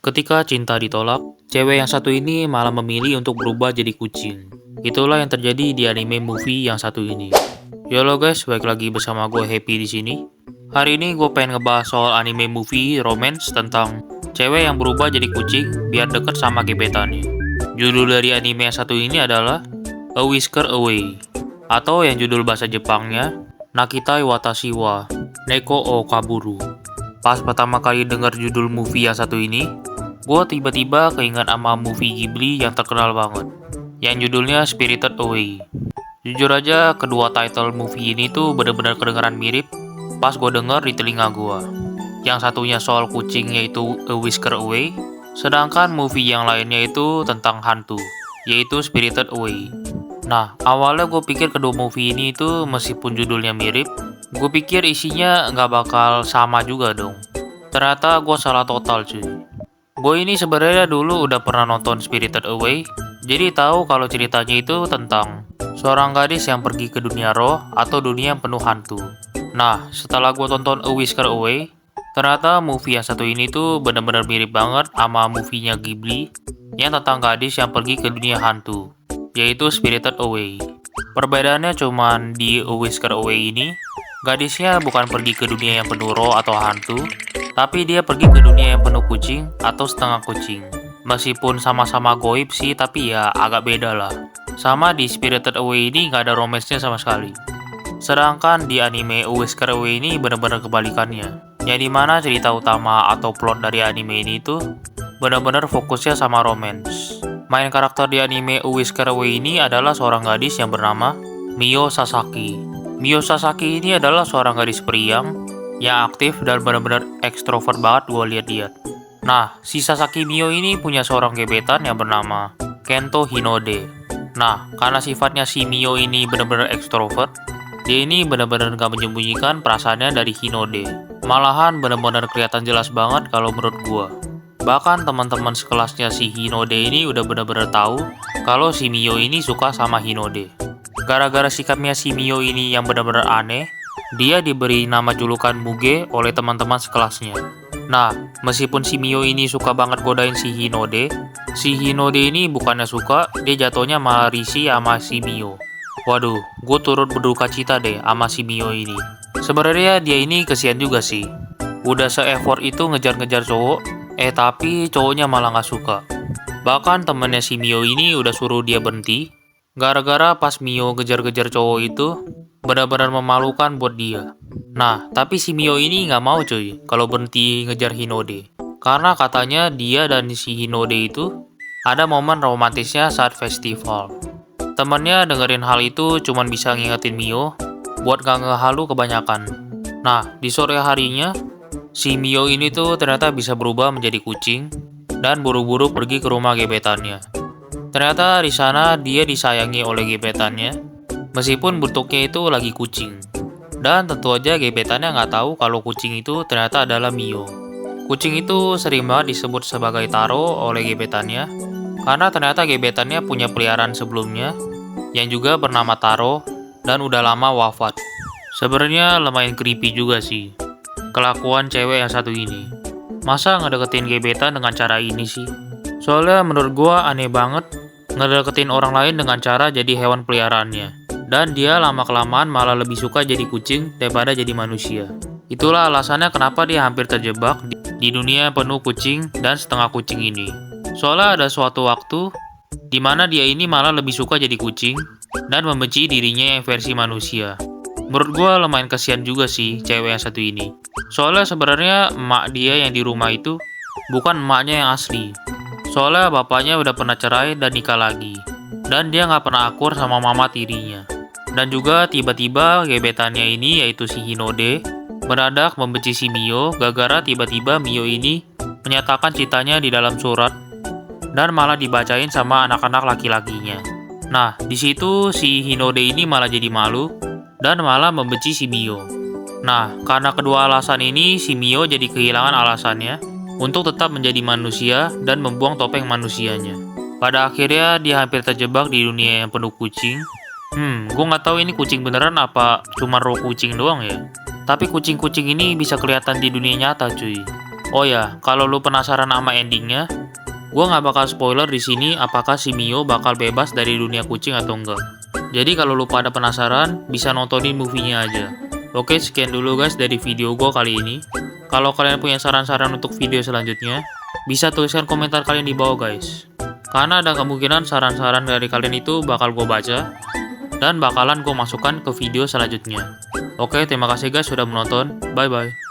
Ketika cinta ditolak, cewek yang satu ini malah memilih untuk berubah jadi kucing. Itulah yang terjadi di anime movie yang satu ini. Yolo guys, balik lagi bersama gue Happy di sini. Hari ini gue pengen ngebahas soal anime movie romance tentang cewek yang berubah jadi kucing biar deket sama gebetannya. Judul dari anime yang satu ini adalah A Whisker Away, atau yang judul bahasa Jepangnya Nakitai Watashi wa Neko o Kaburu. Pas pertama kali denger judul movie yang satu ini, gue tiba-tiba keinget sama movie Ghibli yang terkenal banget, yang judulnya Spirited Away. Jujur aja, kedua title movie ini tuh bener-bener kedengeran mirip pas gue denger di telinga gue. Yang satunya soal kucing yaitu A Whisker Away, sedangkan movie yang lainnya itu tentang hantu, yaitu Spirited Away. Nah, awalnya gue pikir kedua movie ini itu meskipun judulnya mirip, gue pikir isinya nggak bakal sama juga dong. Ternyata gue salah total cuy. Gue ini sebenarnya dulu udah pernah nonton Spirited Away, jadi tahu kalau ceritanya itu tentang seorang gadis yang pergi ke dunia roh atau dunia yang penuh hantu. Nah, setelah gue tonton A Whisker Away, ternyata movie yang satu ini tuh bener-bener mirip banget sama movie-nya Ghibli yang tentang gadis yang pergi ke dunia hantu, yaitu Spirited Away. Perbedaannya cuman di A Whisker Away ini, gadisnya bukan pergi ke dunia yang penuh roh atau hantu, tapi dia pergi ke dunia yang penuh kucing atau setengah kucing. Meskipun sama-sama goib sih, tapi ya agak beda lah. Sama di Spirited Away ini nggak ada romansnya sama sekali. Sedangkan di anime A Whisker Away ini benar-benar kebalikannya. Yang dimana cerita utama atau plot dari anime ini tuh benar-benar fokusnya sama romance. Main karakter di anime A Whisker Away ini adalah seorang gadis yang bernama Mio Sasaki. Mio Sasaki ini adalah seorang gadis periang yang aktif dan benar-benar ekstrovert banget gue lihat-lihat. Nah, si Sasaki Mio ini punya seorang gebetan yang bernama Kento Hinode. Nah, karena sifatnya si Mio ini benar-benar ekstrovert, dia ini benar-benar gak menyembunyikan perasaannya dari Hinode. Malahan benar-benar kelihatan jelas banget kalau menurut gue. Bahkan teman-teman sekelasnya si Hinode ini udah benar-benar tahu kalau si Mio ini suka sama Hinode. Gara-gara sikapnya si Mio ini yang benar-benar aneh, dia diberi nama julukan Muge oleh teman-teman sekelasnya. Nah, meskipun si Mio ini suka banget godain si Hinode ini bukannya suka, dia jatuhnya malah risih sama si Mio. Waduh, gue turut berduka cita deh sama si Mio ini. Sebenarnya dia ini kesian juga sih. Udah se-effort itu ngejar-ngejar cowok, tapi cowoknya malah gak suka. Bahkan temennya si Mio ini udah suruh dia berhenti, gara-gara pas Mio ngejar-ngejar cowok itu benar-benar memalukan buat dia. Nah, tapi si Mio ini nggak mau cuy kalau berhenti ngejar Hinode. Karena katanya dia dan si Hinode itu ada momen romantisnya saat festival. Temennya dengerin hal itu cuman bisa ngingetin Mio buat gak ngehalu kebanyakan. Nah, di sore harinya, si Mio ini tuh ternyata bisa berubah menjadi kucing dan buru-buru pergi ke rumah gebetannya. Ternyata di sana dia disayangi oleh gebetannya, meskipun bentuknya itu lagi kucing. Dan tentu aja gebetannya nggak tahu kalau kucing itu ternyata adalah Mio. Kucing itu sering banget disebut sebagai Taro oleh gebetannya, karena ternyata gebetannya punya peliharaan sebelumnya, yang juga bernama Taro, dan udah lama wafat. Sebenarnya lumayan creepy juga sih, kelakuan cewek yang satu ini. Masa ngedeketin gebetan dengan cara ini sih? Soalnya menurut gua aneh banget ngedeketin orang lain dengan cara jadi hewan peliharaannya. Dan dia lama-kelamaan malah lebih suka jadi kucing daripada jadi manusia. Itulah alasannya kenapa dia hampir terjebak di dunia penuh kucing dan setengah kucing ini. Soalnya ada suatu waktu di mana dia ini malah lebih suka jadi kucing dan membenci dirinya yang versi manusia. Menurut gua lumayan kasihan juga sih cewek yang satu ini. Soalnya sebenarnya emak dia yang di rumah itu bukan emaknya yang asli. Soalnya bapaknya udah pernah cerai dan nikah lagi. Dan dia nggak pernah akur sama mama tirinya. Dan juga tiba-tiba gebetannya ini yaitu si Hinode mendadak membenci si Mio gara-gara tiba-tiba Mio ini menyatakan cintanya di dalam surat dan malah dibacain sama anak-anak laki-lakinya. Nah, di situ si Hinode ini malah jadi malu dan malah membenci si Mio. Nah, karena kedua alasan ini si Mio jadi kehilangan alasannya untuk tetap menjadi manusia dan membuang topeng manusianya. Pada akhirnya dia hampir terjebak di dunia yang penuh kucing. Gue nggak tahu ini kucing beneran apa cuma roh kucing doang ya. Tapi kucing-kucing ini bisa kelihatan di dunia nyata cuy. Oh ya, kalau lu penasaran sama endingnya, gua nggak bakal spoiler di sini apakah si Mio bakal bebas dari dunia kucing atau enggak. Jadi kalau lu pada penasaran, bisa nontonin movie-nya aja. Oke, sekian dulu guys dari video gua kali ini. Kalau kalian punya saran-saran untuk video selanjutnya, bisa tuliskan komentar kalian di bawah guys. Karena ada kemungkinan saran-saran dari kalian itu bakal gue baca, dan bakalan gue masukkan ke video selanjutnya. Oke, terima kasih guys sudah menonton. Bye-bye.